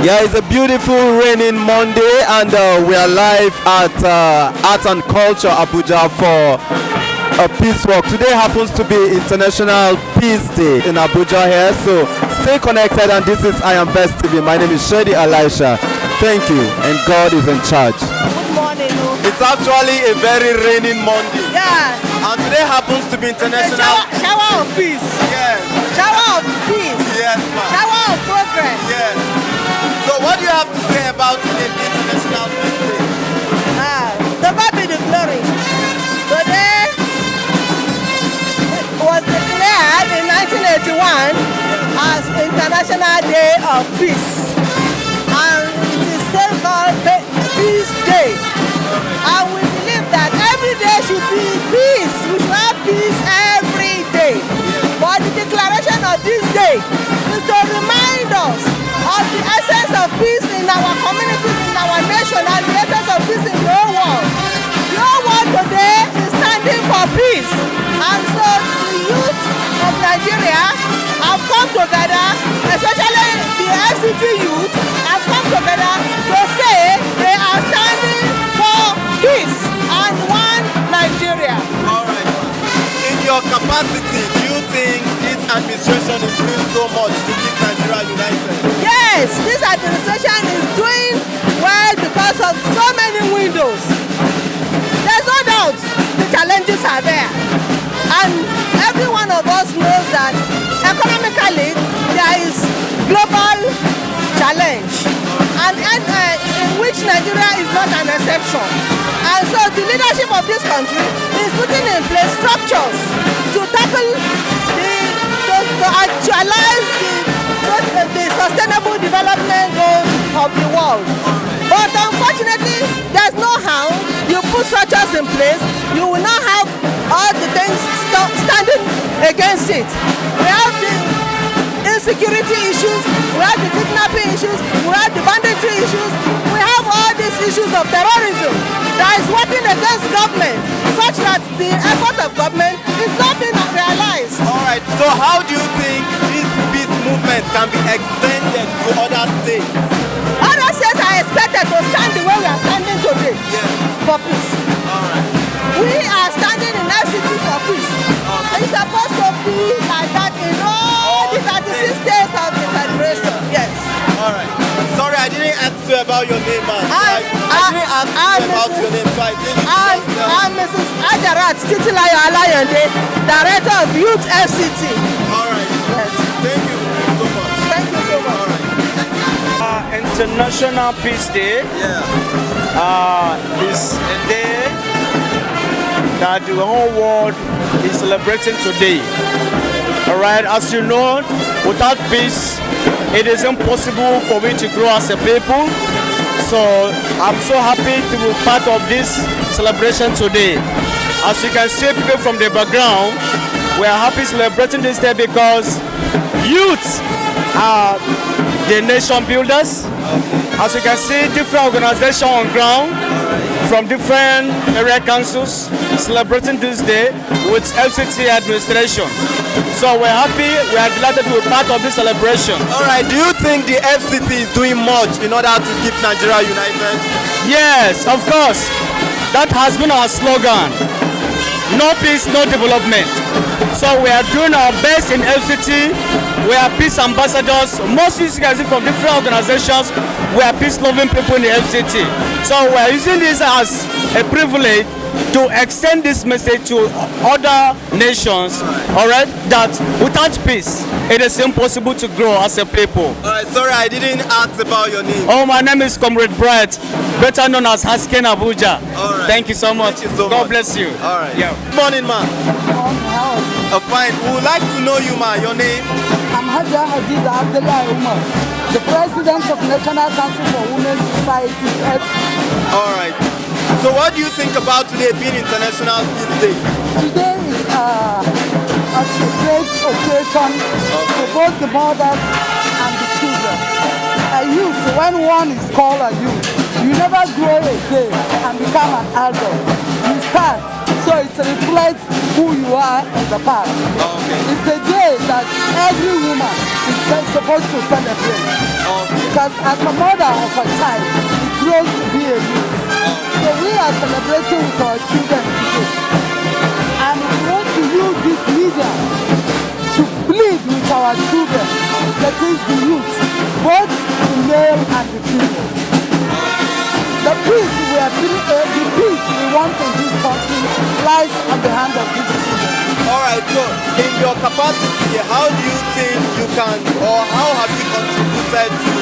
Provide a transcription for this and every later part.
Yeah, it's a beautiful raining Monday, and we are live at Art and Culture Abuja for a peace walk. Today happens to be International Peace Day in Abuja here, so stay connected. And this is I Am Best TV. My name is Shady Elisha. Thank you, and God is in charge. Good morning. It's actually a very raining Monday. Yeah. And today happens to be International Shower of peace. Yes. Shower of peace. Yes, ma'am. Shower of progress. Yes. So what do you have to say about today, the International Peace Day? To God be the glory. Today was declared in 1981 as International Day of Peace. And it is still called Peace Day. And we believe that every day should be peace. We should have peace every day. But the declaration of this day is to remind us of the essence of peace in our communities, in our nation, and the essence of peace in the whole world. The whole world today is standing for peace. And so the youth of Nigeria have come together, especially the FCT youth have come together to say they are standing for peace and one Nigeria. All right. In your capacity, do you think this administration is doing so much to keep Nigeria united? Yes, this administration is doing well because of so many windows. There's no doubt the challenges are there. And every one of us knows that economically there is global challenge, and in which Nigeria is not an exception. And so the leadership of this country is putting in place structures to tackle to actualize the sustainable development goals of the world. But unfortunately, there's no how you put structures in place, you will not have all the things standing against it. We have the insecurity issues, we have the kidnapping issues, we have the banditry issues, we have all these issues of terrorism that is working against government, such that the effort of government is not being realized. All right, so how do you think this peace movement can be extended to other states? Other states are expected to stand the way we are standing today for peace. All right. We are standing in FCT for peace. It's supposed to be like that in all the 36 states of the federation. Yes. All right. Sorry, I didn't ask you about your name, man. I didn't ask you about your name, so I didn't. I'm Mrs. Ajarat Titilayo Alayande, Director of Youth FCT. All right. Yes. Thank you so much. Thank you so much. All right. International Peace Day is a day that the whole world is celebrating today. Alright, as you know, without peace, it is impossible for we to grow as a people. So I'm so happy to be part of this celebration today. As you can see, people from the background, we are happy celebrating this day because youth are the nation builders. As you can see, different organizations on ground from different area councils celebrating this day with FCT administration. So we're happy, we are delighted to be part of this celebration. All right, do you think the FCT is doing much in order to keep Nigeria united? Yes, of course. That has been our slogan. No peace, no development. So we are doing our best in FCT. We are peace ambassadors. Most of you guys from different organizations, we are peace-loving people in the FCT. So we are using this as a privilege to extend this message to other nations, all right, that without peace, it is impossible to grow as a people. All right, sorry, I didn't ask about your name. Oh, my name is Comrade Bright, better known as Hasken Abuja. All right. Thank you so much. Thank you so God much. bless you. All right. Yeah. Good morning, ma. Fine. We would like to know you, ma. Your name? I'm Haja Hadiza Abdullah Umar, the President of National Council for Women's Societies. All right. So what do you think about today being International Peace Day? Today is a great occasion for both the mothers and the children. A youth, when one is called a youth, you never grow again and become an adult. You start. So it reflects who you are in the past. Okay. It's a day that every woman is supposed to celebrate. Okay. Because as a mother of a child, it grows to be a youth. So we are celebrating with our children today. And we want to use this media to plead with our children, that is the youth, both the male and the female. The peace the peace we want in this country lies on the hand of these children. Alright, so in your capacity, how do you think you can, or how have you contributed to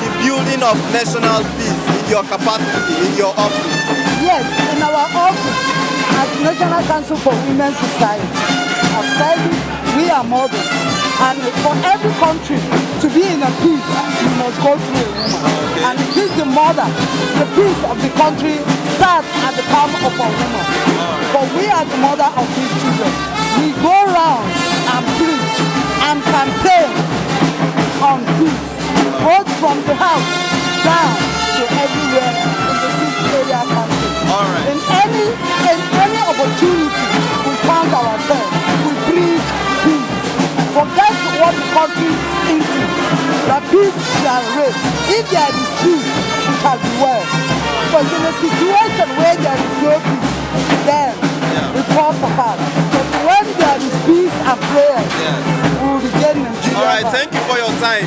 the building of national peace in your capacity, in your office? Yes, in our office, as National Council for Women's Society, I've said it, we are mothers. And for every country to be in a peace, you must go through a woman. Okay. And it is the mother, the peace of the country starts at the palm of a woman. For we are the mother of these children. We go around and preach and campaign on peace, both from the house down to everywhere in the 6 area country. Alright. In any opportunity we find ourselves, we preach peace. Forget what the country is into. The peace shall reign. If there is peace, it shall be well. But in a situation where there is no peace, then it falls apart. But when there is peace and prayer, we will regain Nigeria. Alright, thank you for your time.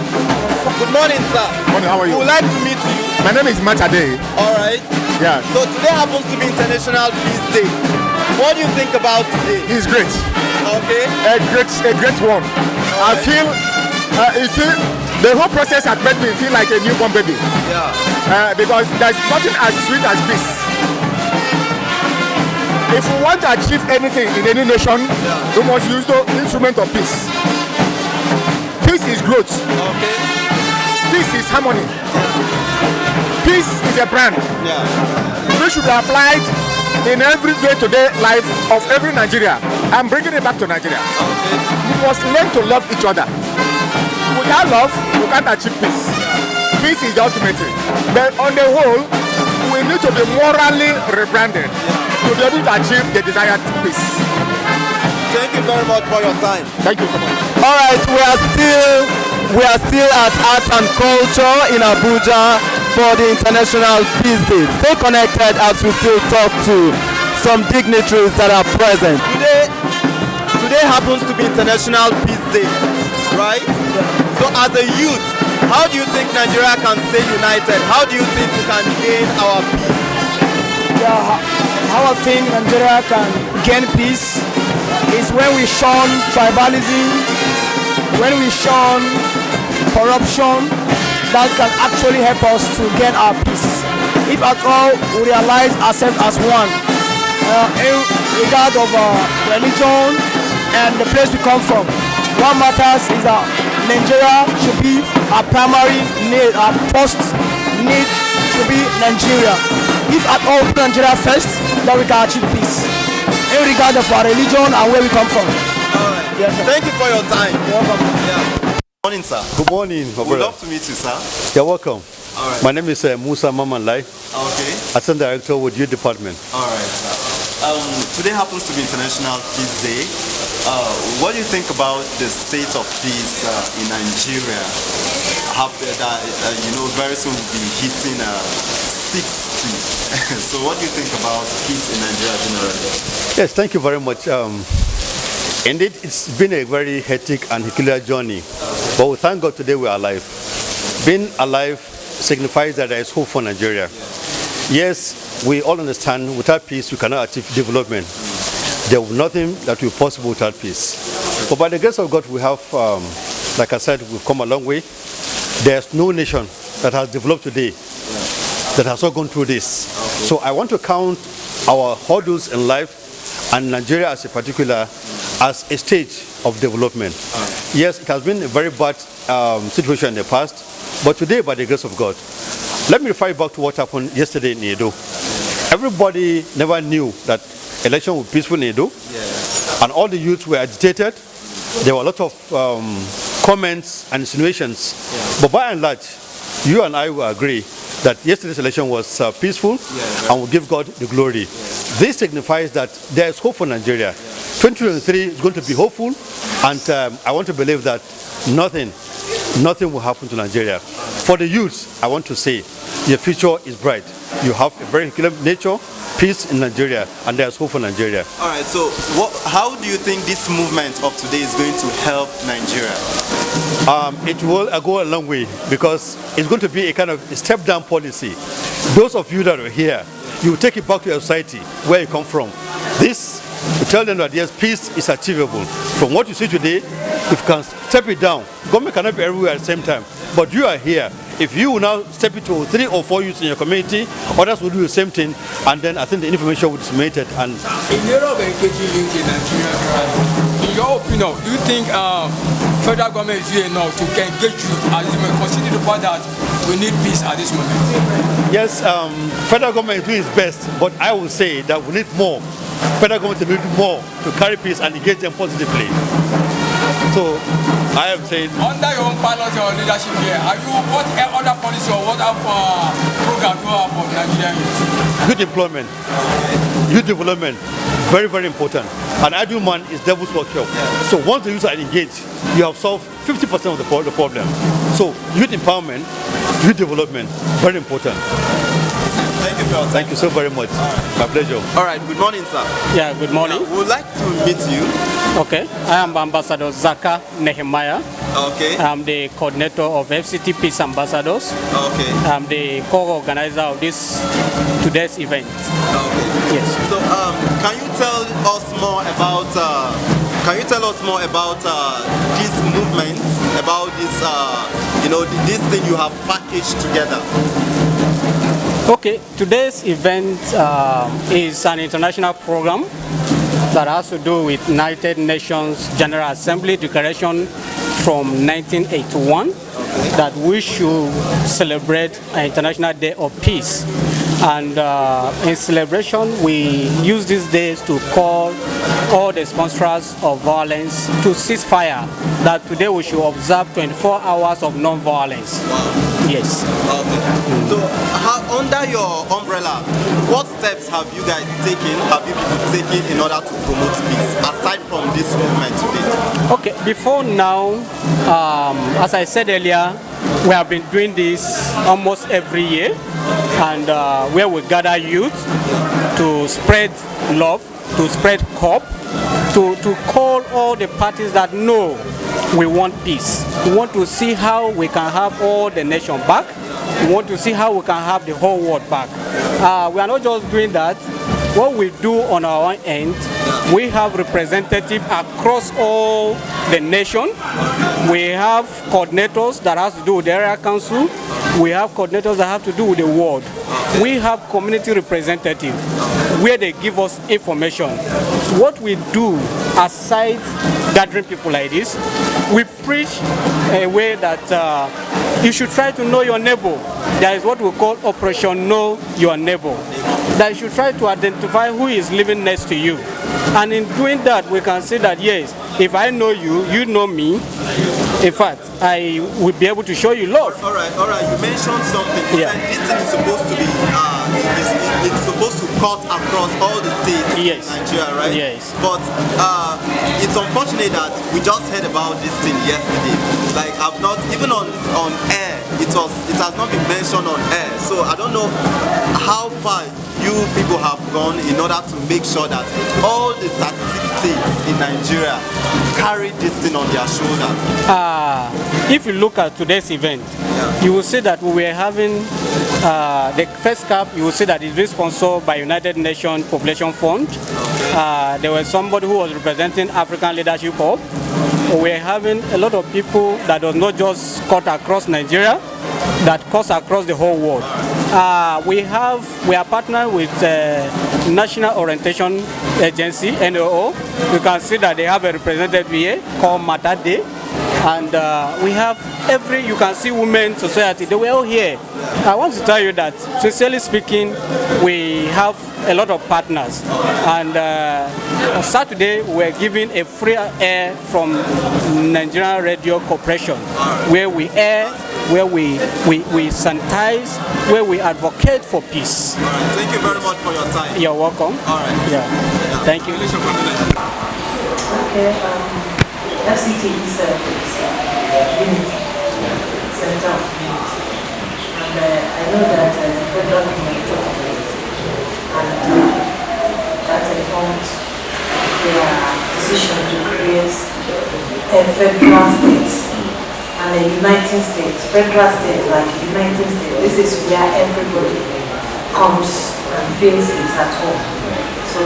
Good morning, sir. Morning, how are you? We would like to meet you. My name is Matade. Alright. Yeah. So today happens to be International Peace Day. What do you think about today? He's great. Okay. A great one. I feel, you see, the whole process has made me feel like a newborn baby. Yeah. Because there's nothing as sweet as peace. If we want to achieve anything in any nation, we must use the instrument of peace. Peace is growth. Okay. Peace is harmony. Peace is a brand. Yeah. Which should be applied in every day-to-day life of every Nigeria. I'm bringing it back to Nigeria. Okay. We must learn to love each other. Without love, we can't achieve peace. Peace is the ultimate thing. But on the whole, we need to be morally rebranded to be able to achieve the desired peace. Thank you very much for your time. Thank you so much. Alright, we are still at Arts and Culture in Abuja for the International Peace Day. Stay connected as we still talk to some dignitaries that are present. Today happens to be International Peace Day, right? So as a youth, how do you think Nigeria can stay united? How do you think we can gain our peace? Yeah, how I think Nigeria can gain peace is when we shun tribalism, when we shun corruption. That can actually help us to gain our peace. If at all we realize ourselves as one, in regard of religion and the place we come from, what matters is that Nigeria should be our primary need, our first need should be Nigeria. If at all we put Nigeria first, then we can achieve peace, in regard of our religion and where we come from. Alright. Yes, sir. Thank you for your time. You're welcome. Yeah. Good morning, sir. Good morning, my We'd brother. love to meet you, sir. You're welcome. Alright. My name is Musa Mamanlai, Okay. Assistant Director with Youth Department. Alright, sir. Today happens to be International Peace Day. What do you think about the state of peace in Nigeria? Very soon we'll be hitting 60. So what do you think about peace in Nigeria generally? Yes, thank you very much. Indeed, it's been a very hectic and peculiar journey, but we thank God today we are alive. Being alive signifies that there is hope for Nigeria. Yes, we all understand without peace we cannot achieve development. There will nothing that will be possible without peace. But by the grace of God, we have, like I said, we've come a long way. There's no nation that has developed today that has not gone through this. Okay. So I want to count our hurdles in life and Nigeria as a particular as a stage of development. Yes, it has been a very bad situation in the past, but today, by the grace of God, let me refer back to what happened yesterday in Edo. Everybody never knew that election would be peaceful in Edo, and all the youths were agitated. There were a lot of comments and insinuations, but by and large, you and I will agree that yesterday's election was peaceful and will give God the glory. This signifies that there is hope for Nigeria. 2023 is going to be hopeful, and I want to believe that nothing will happen to Nigeria. For the youth, I want to say your future is bright. You have a very clear nature, peace in Nigeria, and there's hope for Nigeria. All right, so how do you think this movement of today is going to help Nigeria? It will go a long way, because it's going to be a kind of a step-down policy. Those of you that are here, you will take it back to your society, where you come from. This, you tell them that yes, peace is achievable. From what you see today, if you can step it down, government cannot be everywhere at the same time, but you are here. If you will now step it to 3 or 4 youths in your community, others will do the same thing, and then I think the information will be disseminated. And in the area of engaging youth in Nigeria, in your opinion, do you think federal government is doing enough to engage youth, as you may consider the fact that we need peace at this moment? Yes, federal government is doing its best, but I will say that we need more. Federal government will need more to carry peace and engage them positively. So I am saying, under your own policy or leadership here, what other policy or what program do you have for Nigerian youth? youth employment, youth development, very, very important. And ideal man is devil's workshop. So once the youth are engaged, you have solved 50% of the problem. So youth empowerment, youth development, very important. Thank you for your time. Thank you so very much. My pleasure. All right, good morning, sir. Yeah, good morning. We would like to meet you. Okay, I am Ambassador Zaka Nehemiah. Okay. I'm the coordinator of FCT Peace Ambassadors. Okay. I'm the co-organizer of today's event. Okay. Yes. So, can you tell us more about this movement, about this, this thing you have packaged together? Okay, today's event is an international program that has to do with United Nations General Assembly Declaration from 1981 that we should celebrate an International Day of Peace. And in celebration, we use these days to call all the sponsors of violence to cease fire, that today we should observe 24 hours of non-violence. Wow. Yes. Okay. So, under your umbrella, what steps have you guys taken, in order to promote peace, aside from this movement today? Okay, before now, as I said earlier, we have been doing this almost every year, and where we gather youth to spread love, to spread hope, to call all the parties that know we want peace. We want to see how we can have all the nation back. We want to see how we can have the whole world back. We are not just doing that. What we do on our own end, we have representatives across all the nation. We have coordinators that have to do with the area council. We have coordinators that have to do with the ward. We have community representatives where they give us information. What we do aside gathering people like this, we preach a way that you should try to know your neighbor. There is what we call Operation Know Your Neighbor. That you should try to identify who is living next to you. And in doing that, we can say that yes, if I know you, you know me. In fact, I will be able to show you love. All right. You mentioned something. You said this thing is supposed to be, it's supposed to cut across all the states in Nigeria, right? Yes. But it's unfortunate that we just heard about this thing yesterday. Like, I've not, even on air, it has not been mentioned on air. So I don't know how far you people have gone in order to make sure that all the 36 states in Nigeria carry this thing on their shoulder. If you look at today's event, you will see that we were having the first cap. You will see that it's being sponsored by United Nations Population Fund. There was somebody who was representing African Leadership Hub. We are having a lot of people that does not just cut across Nigeria, that cuts across the whole world. We are partnered with National Orientation Agency, NOO. You can see that they have a representative here called Matade. And we have you can see women society, they were all here. I want to tell you that, sincerely speaking, we have a lot of partners. And on Saturday, we're giving a free air from Nigerian Radio Corporation, where we air, where we sanitize, where we advocate for peace. All right. Thank you very much for your time. You're welcome. All right. Yeah. Thank you. Okay, FCT is unity, center of unity. And I know that the federal government talked about it, and that informed their decision to create a federal state and a uniting state. Federal state like uniting state. This is where everybody comes and feels it's at home. So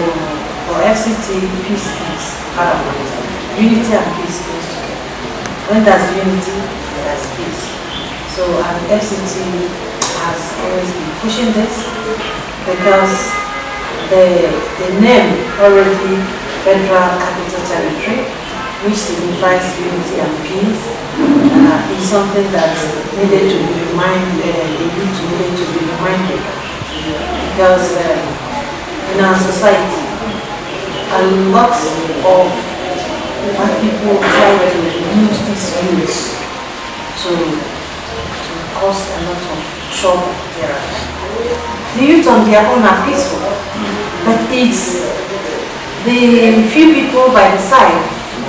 for FCT, peace is paramount. Unity and peace goes together. When there's unity, there's peace. So FCT has always been pushing this because the name already Federal Capital Territory, which signifies unity and peace, is something that needed to be reminded, needed to be reminded. Because in our society, a lot of white people try to use these youths to cause a lot of trouble there. The youth on their own are peaceful, but it's the few people by the side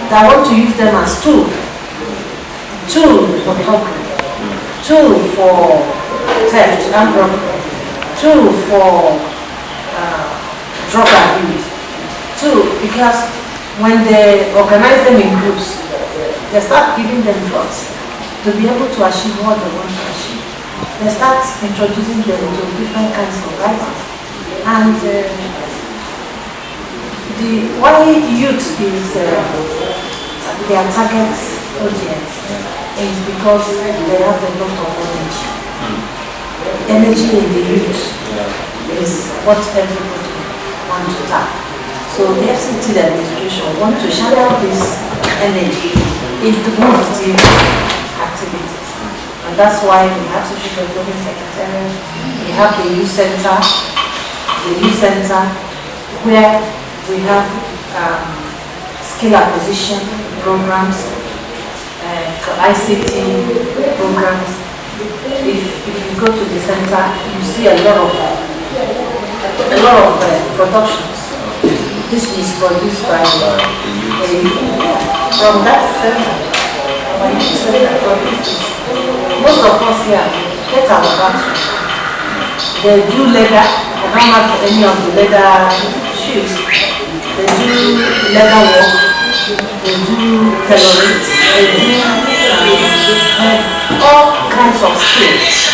that want to use them as tool for robbery, tool for theft and robbery, tool for drug abuse, tool because when they organize them in groups, they start giving them drugs to be able to achieve what they want to achieve. They start introducing them to different kinds of vices. And why youth is their target audience is because they have a lot of energy. Energy in the youth is what everybody wants to tap. So the FCT administration want to channel this energy into positive activities. And that's why we have social development secretariat, we have the youth center, where we have skill acquisition programs, ICT programs. If you go to the center, you see a lot of productions. This is produced by from that center. Most of us here get our background. They do leather. I don't have any of the leather shoes. They do leather work. They do tailoring. They do all kinds of skills.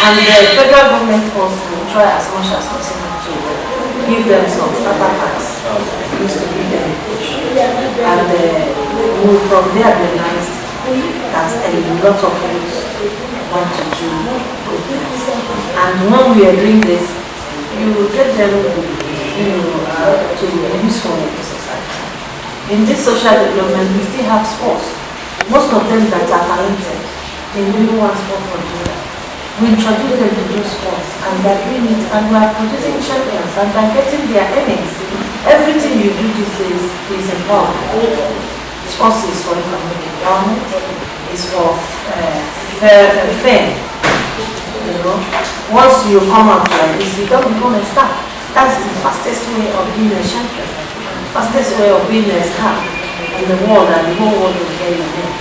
And the federal government also try as much as possible to give them some starter packs. Used to give them a push. And from there realized that a lot of youth want to do good things. And when we are doing this, you get them to be useful in the society. In this social development, we still have sports. Most of them that are talented, they really want sport for the we introduce them to do sports and they're doing it and we are producing champions and they're getting their earnings. Everything you do these days is involved. Sports is for economic empowerment, is for fame. You know, once you come out like this, you don't become a star. That's the fastest way of being a champion, fastest way of being a star in the world, and the whole world will hear your name.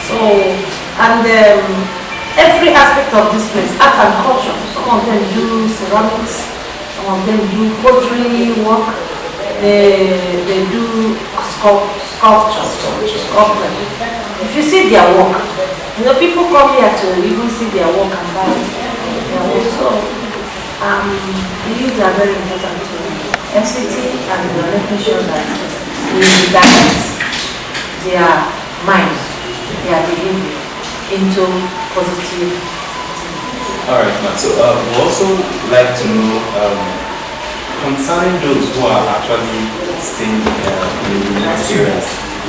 So, and every aspect of this place, art and culture. Some of them do ceramics, some of them do pottery work, they do sculpture. If you see their work, you know, people come here to even see their work and buy their work. So, these are very important to FCT, and we are making sure that we direct their mind, their behavior into positive. Alright, man. So we also like to know concerning those who are actually staying in the next areas,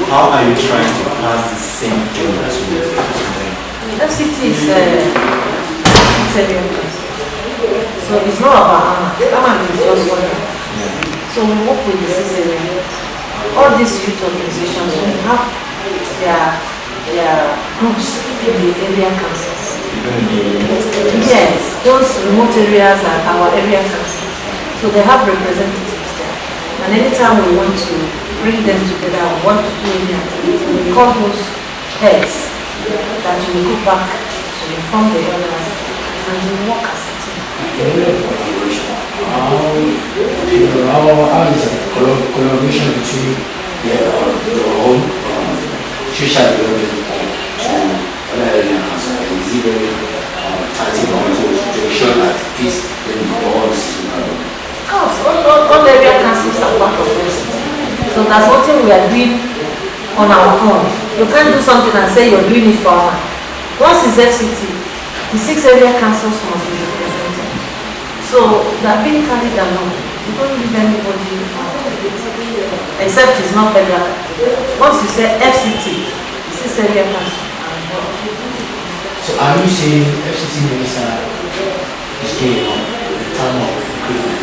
how are you trying to pass the same thing to them? FCT is a so it's not about Amma is just one. So we work with the area. All these youth organizations, we have their groups in the area councils. Yes, those remote areas are our area councils. So they have representatives there. And anytime we want to bring them together and want to do any activity. We call those heads that will go back to inform the others and we work as a team. How is the collaboration between your own social development to other area council? Is it very tangible to ensure that peace in the world is Of course, all area councils are part of this. So that's what we are doing on our own. You can't do something and say you're doing it for one. Once it's FCT, the 6 area councils must be represented. So they are being carried along. You don't leave anybody except it's not federal. Once you say FCT, the 6 area council. So are you saying FCT minister is doing in terms of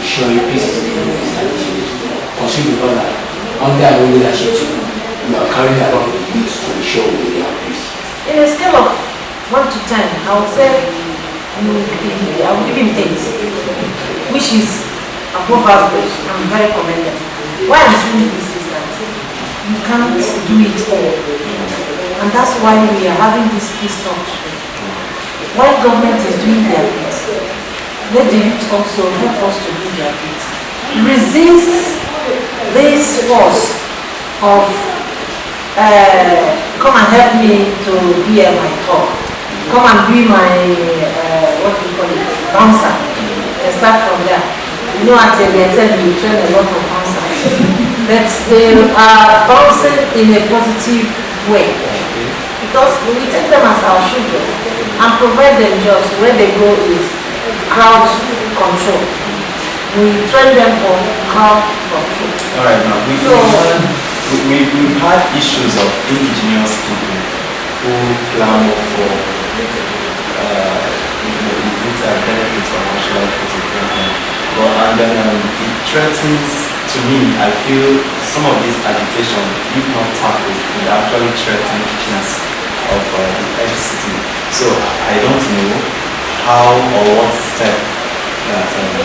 ensuring peace is being established? Considering that under our own leadership, you are carrying along the youth to ensure we have peace. In a scale of 1 to 10, I would say I would give him 8, which is above average and very commendable. Why I'm saying this is that you can't do it all. And that's why we are having this peace talk today. While government is doing their bit, let the youth also help us to do their bit. Resist this force of come and help me to hear my talk. Come and be my, what do you call it, bouncer. And start from there. You know, at Abuja, we train a lot of bouncers. But they are bouncing in a positive way. Because we take them as our children and provide them jobs. Where they go is crowd control. We train them for crowd control. All right, now we've had issues of indigenous people who clamor for benefits of national protection. And then it threatens, to me, I feel some of this agitation, if not tackled, would actually threaten peace of the FCT. So I don't know how or what step that land.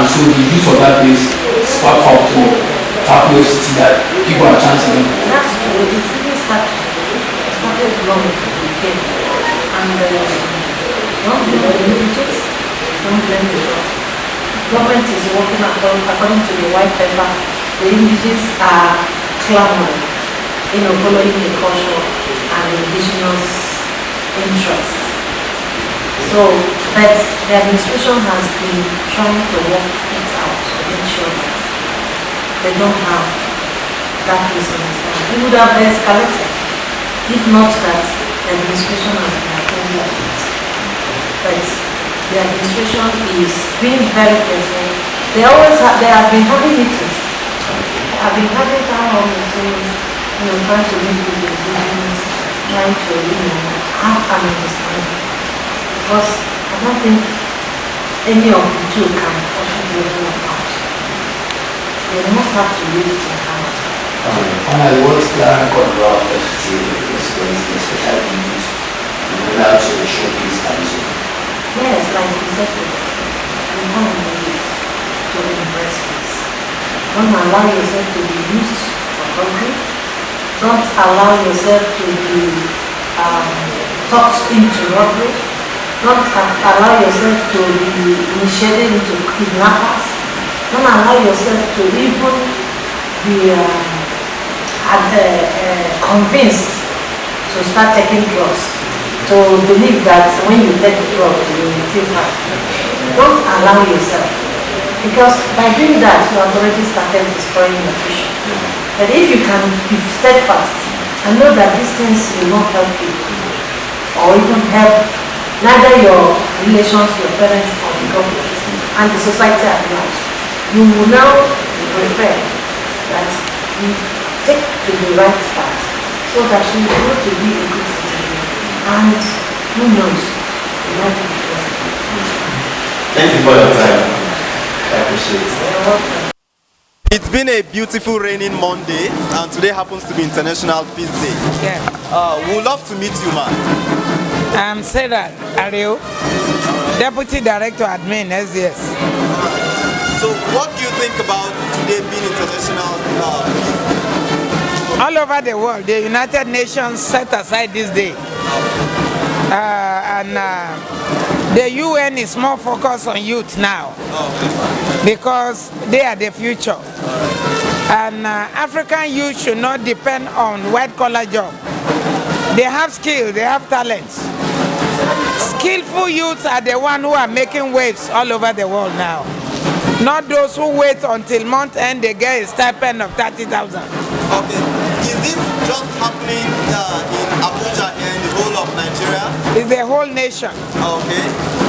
So the use of that place spark up to tackle FCT that people are chanting. That's true. It really started long before. And don't blame the villages, don't blame the government. Government is working according to the white paper. The indigenous are clamoring, following the culture and indigenous interest. So, but the administration has been trying to work it out to make sure that they don't have that misunderstanding. It would have escalated if not that the administration has been attending to it. But the administration is being very careful. They have been having meetings. They have been having town hall meetings, trying to meet with the indigenous, trying to, have an understanding. Because I don't think any of the two can possibly work out. They must have to use it in hand. Finally, what's the control of FCT, especially youth, in order to ensure peace and unity? Yes, like you said, you want to use to embrace peace. Don't allow yourself to be used for hungry. Don't allow yourself to be talked into robbery. Don't allow yourself to be initiated into kidnappers. Don't allow yourself to even be convinced to start taking drugs, to believe that when you take drugs you will feel fine. Don't allow yourself, because by doing that you have already started destroying your future. But if you can be steadfast and know that these things will not help you or even help neither your relations, your parents, or the government, and the society at large, you will now prefer that you take to the right path so that you will grow to be a good citizen. And who knows, you might be good. Thank you for your time. I appreciate it. You're welcome. It's been a beautiful raining Monday, and today happens to be International Peace Day. Yeah. We'd love to meet you, man. I'm Sarah Ario, Deputy Director Admin, SDS. So what do you think about today being International Peace Day? All over the world, the United Nations set aside this day. The UN is more focused on youth now because they are the future. And African youth should not depend on white-collar jobs. They have skill, they have talents. Skillful youths are the ones who are making waves all over the world now. Not those who wait until month end they get a stipend of 30,000. Okay. Is this just happening in Abuja and the whole of Nigeria? It's the whole nation. Okay.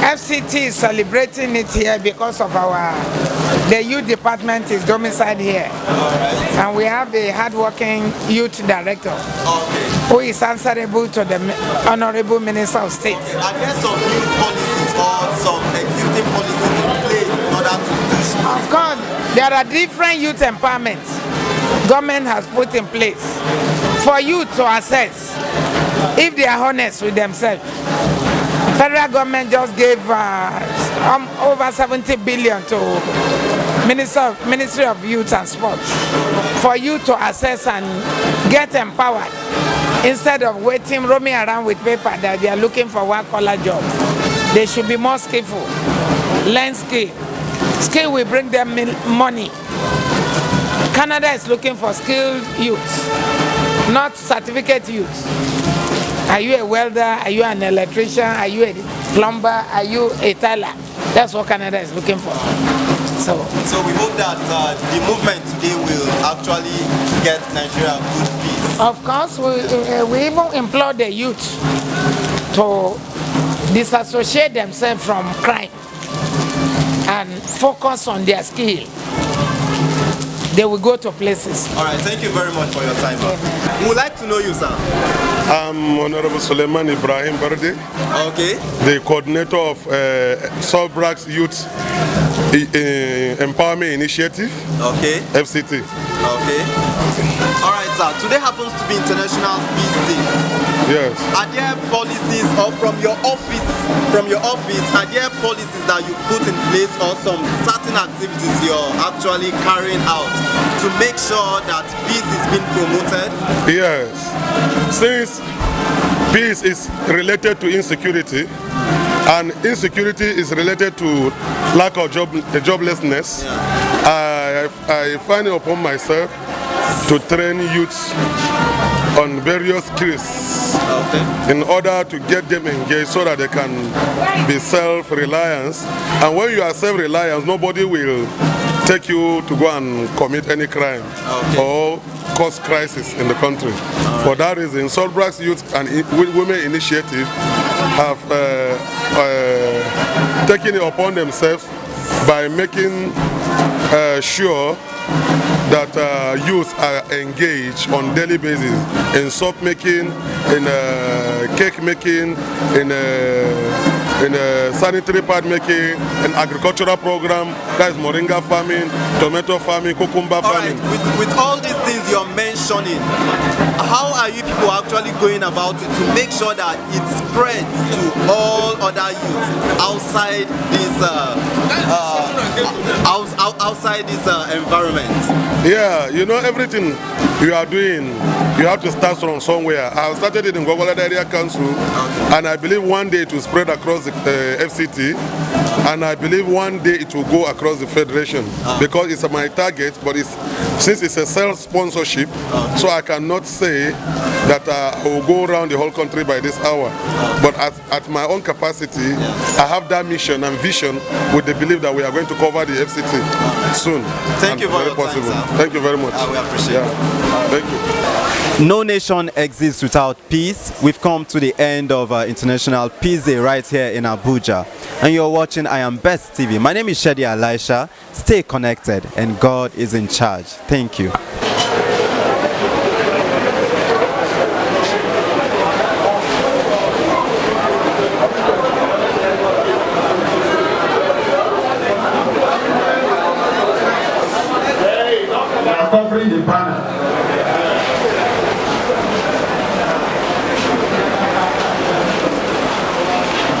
FCT is celebrating it here because of the youth department is domiciled here. Alright. And we have a hardworking youth director who is answerable to the Honorable Minister of State. Okay. Are there some new policies or some existing policies in place in order to push? Of course, there are different youth empowerments government has put in place for youth to assess if they are honest with themselves. Federal government just gave over 70 billion to Ministry of Youth and Sports for you to assess and get empowered instead of waiting, roaming around with paper that they are looking for white-collar jobs. They should be more skillful, learn skill. Skill will bring them money. Canada is looking for skilled youths, not certificate youths. Are you a welder? Are you an electrician? Are you a plumber? Are you a tailor? That's what Canada is looking for. So we hope that the movement today will actually get Nigeria good peace. Of course, we even implore the youth to disassociate themselves from crime and focus on their skill. They will go to places. All right, thank you very much for your time. We would like to know you, sir. I'm Honorable Suleiman Ibrahim Berde. Okay. The coordinator of Solbrax Youth Empowerment Initiative. Okay. FCT. Okay. All right, sir. Today happens to be International Peace Day. Yes. Are there policies or from your office, are there policies that you put in place or some certain activities you're actually carrying out to make sure that peace is being promoted? Yes. Since peace is related to insecurity, and insecurity is related to lack of joblessness, I find it upon myself to train youths on various skills in order to get them engaged so that they can be self-reliant. And when you are self-reliant, nobody will take you to go and commit any crime or cause crisis in the country. For that reason, Solbrax Youth and Women Initiative have taken it upon themselves by making sure that youth are engaged on daily basis in soap making, in cake making, in sanitary pad making, in agricultural program, that is moringa farming, tomato farming, cucumber farming. All right. With all these things you're mentioning, how are you people actually going about it to make sure that it spreads to all other youths outside this environment? Yeah, you know, everything you are doing, you have to start from somewhere. I started it in Gwagwalada Area Council, and I believe one day it will spread across the FCT, and I believe one day it will go across the Federation, because it's my target, but since it's a self-sponsorship, so I cannot say that I will go around the whole country by this hour. But at my own capacity, I have that mission and vision with the belief that we are going to cover the FCT soon. Thank you for your time, sir. Thank you very much. We appreciate it. Thank you. No nation exists without peace. We've come to the end of International Peace Day right here in Abuja. And you're watching I Am Best TV. My name is Shadi Elisha. Stay connected and God is in charge. Thank you. Covering the banner.